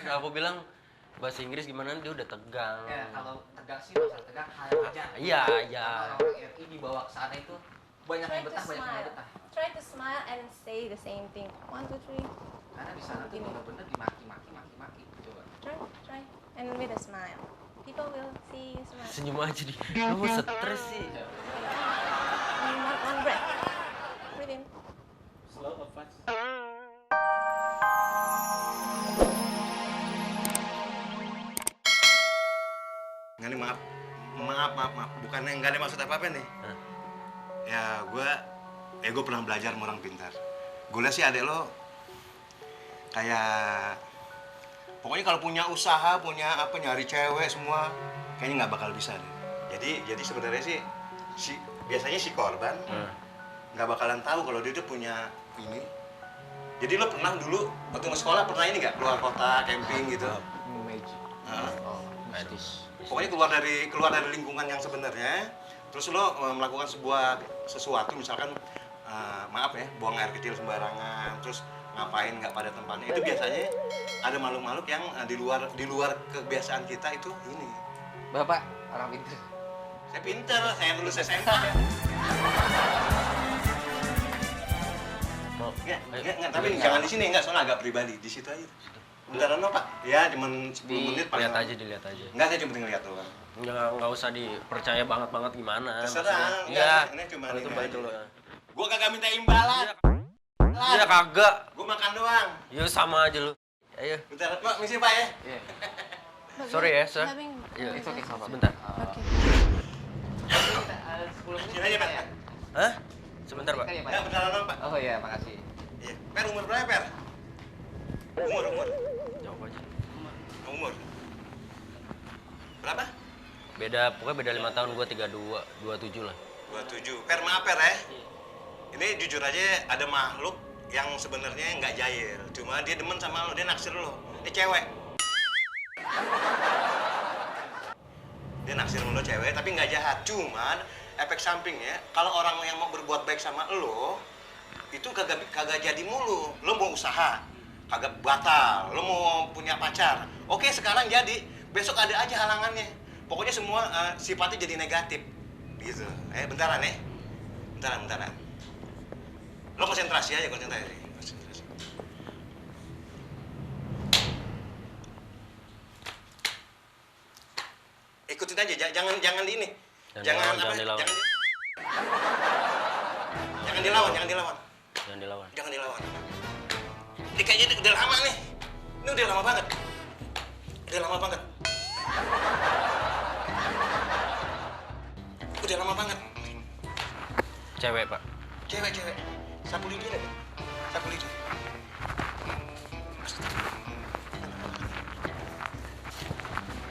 Aku bilang bahasa Inggris gimana, dia udah tegang. Ya, kalau tegang sih masalah tegang hal yang wajar. Iya, iya. Kalau orang RI dibawa ke sana itu banyak yang betah, banyak yang betah. Try to smile and say the same thing. 1, 2, 3. Karena di sana tuh bener-bener dimaki-maki. Coba. Try. And with a smile. People will see you smile. Senyum aja di. Kamu stres sih. One breath. Breathe in. Slow or fast? Nggak nih, maaf. Bukannya nggak ada maksud apa-apa nih. Hah? Ya, gue pernah belajar sama orang pintar. Gue lihat sih adek lo kayak pokoknya kalau punya usaha, punya apa, nyari cewek semua, kayaknya nggak bakal bisa deh. Jadi sebenarnya sih biasanya si korban nggak bakalan tahu kalau dia tuh punya ini. Jadi lo pernah dulu waktu sekolah pernah ini nggak keluar kota, camping gitu? Magic. Heeh. Medis. Pokoknya keluar dari lingkungan yang sebenarnya, terus lo melakukan sesuatu, misalkan maaf ya, buang air kecil sembarangan, terus ngapain nggak pada tempatnya. Itu biasanya ada makhluk-makhluk yang di luar kebiasaan kita itu ini. Bapak orang pintar. Saya pinter, saya lulus SMA. Enggak, tapi jangan di sini, enggak, soalnya agak pribadi, di situ aja. Bentar no, Pak. Ya, cuman 10 menit Lihat aja, dilihat aja. Enggak, saya cuma ngeliat doang. Nggak usah dipercaya banget gimana. Terserah, Iya. ini cuma Itu baik dulu. Gua kagak minta imbalan. Iya kagak. Gua makan doang. Ya sama aja lu. Ayo. Bentar, Pak, misi Pak ya. Iya. Sorry ya, sir. Iya. Itu oke sama. Sebentar. Okay. 10 menit Sini aja, Pak. ya. Hah? Sebentar, Pak. Ya, Pak. Ya, bentar doang, Pak. Oh iya, makasih. Iya. Per, umur berapa, Per? Umur. Jawab aja. Umur. Berapa? Pokoknya beda 5 tahun, gua 32, 27 lah. 27. Per, maaf, Per ya. Ini jujur aja ada makhluk yang sebenarnya nggak jahil. Cuma dia demen sama lo, dia naksir lo. Dia cewek. Dia naksir sama lo cewek, tapi nggak jahat. Cuman efek sampingnya, kalau orang yang mau berbuat baik sama lo, itu kagak jadi mulu. Lo mau usaha, kagak batal. Lo mau punya pacar, oke sekarang jadi, besok ada aja halangannya. Pokoknya semua sifatnya jadi negatif, gitu. Bentaran ya, bentaran. Lo konsentrasi aja, konsentrasi. Ikutin aja, jangan di ini. Jangan dilawan. Jangan dilawan. Jangan dilawan. Ini kayaknya udah lama nih. Ini udah lama banget. Udah lama banget. Cewek, Pak. Cewek. Sapu lidi deh. Sapu lidi.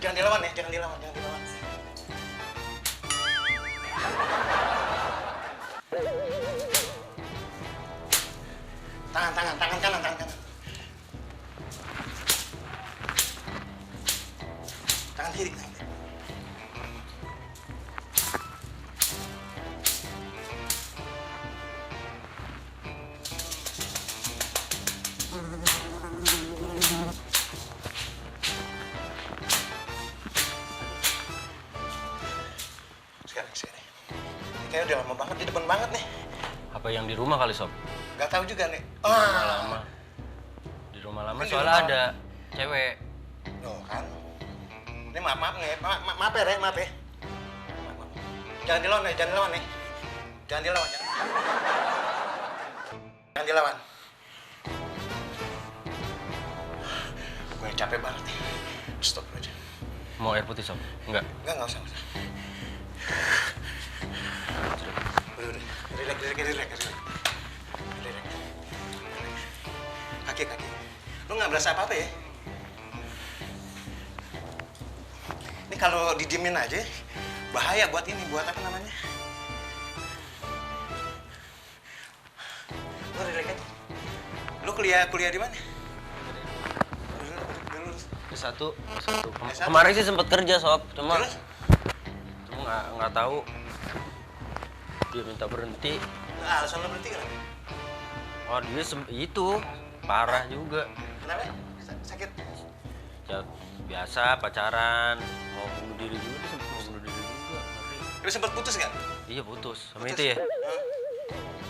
Jangan dilawan ya, jangan dilawan. Tangan kanan. Tangan kiri. Sekarang. Ini kayaknya udah lama banget, di depan banget nih. Apa yang di rumah kali, Sob? Gak tahu juga nih. Di rumah lama Kan di soalnya rumah. ada cewek. Loh kan. Ini maaf nih. Maaf ya. Maaf. Jangan dilawan nih. Jangan dilawan. Gue capek banget nih. Stop aja. Mau air putih, Sob? Enggak. Enggak usah. Udah. Relax. Kaki. Lu nggak berasa apa-apa ya? Ini kalau didiemin aja, bahaya buat apa namanya? Lu relax aja. Lu kuliah di mana? S1. S1. Kemarin sih sempet kerja, Sob. Cuma Terus? nggak tahu. Dia minta berhenti. Nah, alasan lu berhenti kenapa? Oh, dia itu parah juga. Kenapa? Sakit? Ya, biasa pacaran, mau bunuh diri juga, dia sempet mau bunuh diri juga, ngeri. Lu sempet putus nggak? Iya putus, sama Putus? itu ya? Hah?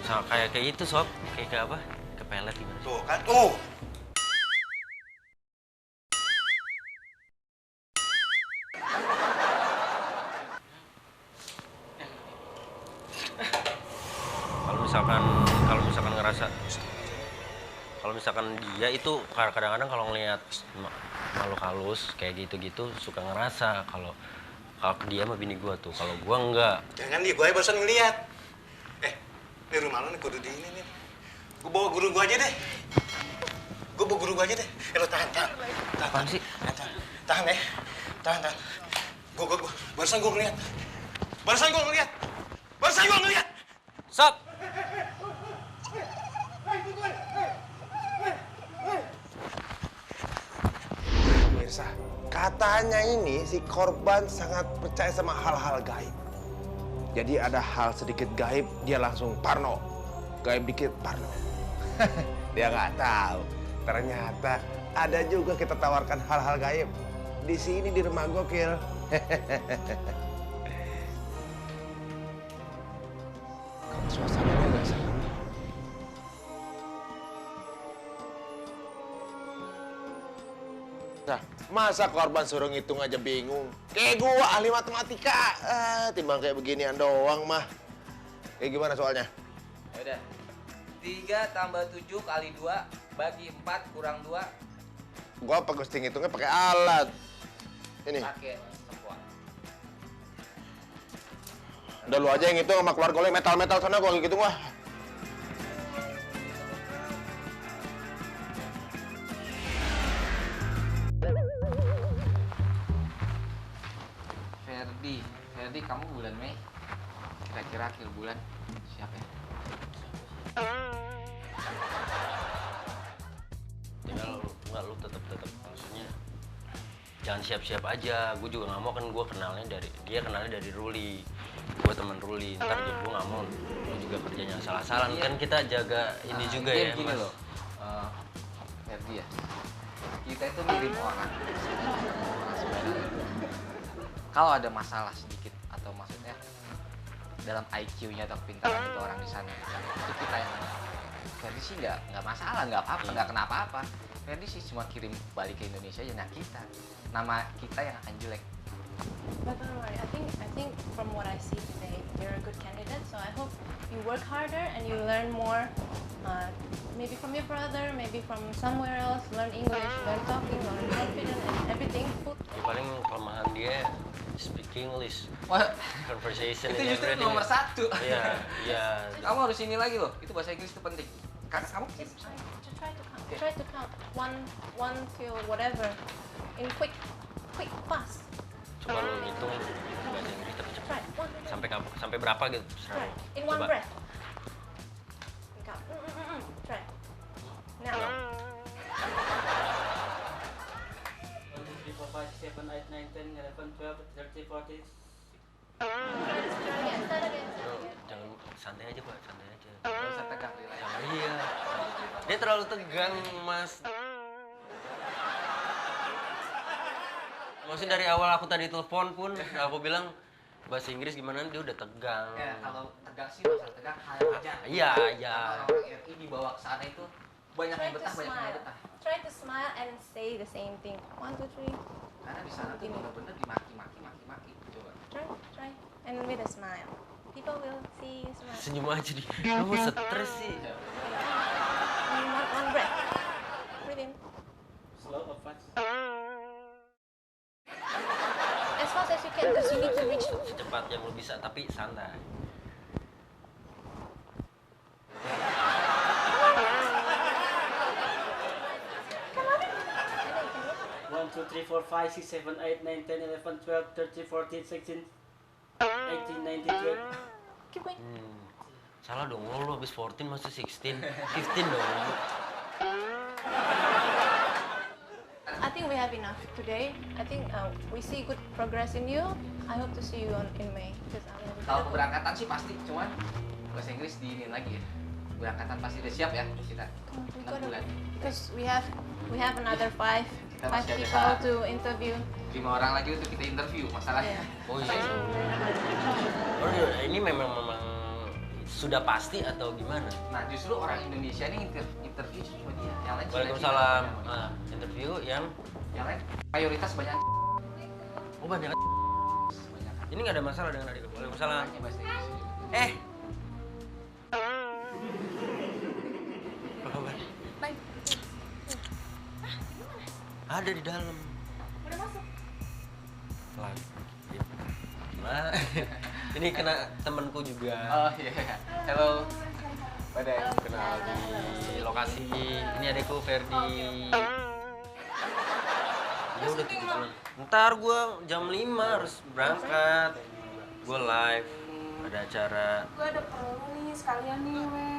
Sama kayak itu sob, kayak apa? Kepelet gimana sih? Tuh kan, tuh. Kalau misalkan ngerasa, kalau misalkan dia itu kadang-kadang kalau ngelihat makhluk halus kayak gitu-gitu suka ngerasa kalau dia mah bini gua tuh, kalau gua enggak. Jangan dia, gua barusan ngeliat. Ini rumah lu nih kudu di ini nih. Gua bawa guru gua aja deh. Lo tahan. Apaan sih? Tahan ya. Tahan. Gua. Barusan gua ngeliat. Sob! Mirsa, katanya ini si korban sangat percaya sama hal-hal gaib. Jadi ada hal sedikit gaib, dia langsung parno. Gaib dikit, parno. Dia nggak tahu. Ternyata ada juga kita tawarkan hal-hal gaib. Di sini di rumah gokil. Suasananya nggak serem. Nah, masa korban suruh ngitung aja bingung? Kayak gua ahli matematika, timbang kayak beginian doang mah. Kayak gimana soalnya? Ya udah. 3 tambah 7 kali 2 bagi 4 kurang 2 Gua pasti ngitungnya pakai alat. Ini, pakai semua. udah lu aja yang ngitung sama keluarga lu yang metal-metal sana, gua ngitung wah. Ferdi, kamu bulan Mei kira-kira akhir bulan siapa ya? Tinggal lu tetap maksudnya jangan siap-siap aja. Gue juga nggak mau, kan gue kenalnya dari Ruli, gue teman Ruli. Ntar gue nggak mau lu juga kerjanya salah-salah. Kan kita jaga ini juga ya gini mas. loh, Ferdi ya, kita itu ngirim orang kalau ada masalah sedikit atau maksudnya dalam IQ-nya atau kepintaran itu orang di sana itu kita yang Ferdi sih nggak masalah, nggak apa-apa, nggak kenapa-apa. Ferdi sih cuma kirim balik ke Indonesia aja, nah nama kita yang akan jelek. But don't worry, I think from what I see today, you're a good candidate. So I hope you work harder and you learn more. Maybe from your brother, maybe from somewhere else. Learn English, learn talking, learn confidence, and everything. Ya, paling kelemahan dia speak English, Wah, conversation. itu and justru everything. nomor 1. Iya. Kamu harus ini lagi loh, itu bahasa Inggris itu penting. Karena kamu Just try to count. Try to count one till whatever in quick, fast. Coba lu ngitung bahasa Inggris tapi Try cepat. Sampai berapa gitu? Terserah try lu. in one Coba. breath. Count. Try. Now. 1, 2, 3, 4, 5, 6, 7, 8, 9, 10, 11, 12, 13, 14. Start again. Lu jangan santai aja pak, santai aja. nggak usah tegang, relax. Iya. Dia terlalu tegang mas. Maksudnya dari awal aku tadi telepon pun aku bilang bahasa Inggris gimana, dia udah tegang. Ya, kalau tegang sih masalah tegang hal yang wajar. Iya. Karena orang RI dibawa ke sana itu banyak Try yang to betah, banyak yang smile. betah. Try to smile and say the same thing. 1, 2, 3. Karena di sana tuh bener-bener dimaki-maki. Coba. Try. And with a smile. People will see you smile. Senyum aja di. Kamu stres sih. One breath. Breathe in. Slow or fast? As fast as you can, because you need to reach. Secepat yang lu bisa tapi santai. One, 2, 3, 4, 5, 6, 7, 8, 9, 10, 11, 12, 13, 14, 16, 18, 19, 20. Keep going. Salah dong, lu habis 14 masih 16. 15 dong. I think we have enough today. I think we see good progress in you. I hope to see you in May. Because Kalau keberangkatan sih pasti, cuman bahasa Inggris diinin lagi ya. Keberangkatan pasti udah siap ya kita. 6 bulan. Because we have another 5 Kita 5 masih people ada to interview. 5 orang lagi untuk kita interview masalahnya. Oh iya. Oh iya, ini memang sudah pasti atau gimana? Nah justru orang Indonesia ini interview cuma dia. Yang lain Waalaikumsalam. Nah, interview yang Yang lain mayoritas banyak. oh banyak. Banyak. Ini nggak ada masalah dengan adikku. Waalaikumsalam. Banyak bahasa Inggris. Eh. Apa kabar? Baik. Ada di dalam. Udah masuk. Live. Nah, ini kena temanku juga. Oh iya. Halo. Badai. Kenal di lokasi. Ini adekku Ferdi. Ya udah tuh kebetulan. Ntar gue jam 5 harus berangkat. Gue live. Ada acara. Gue ada perlu nih sekalian nih, we.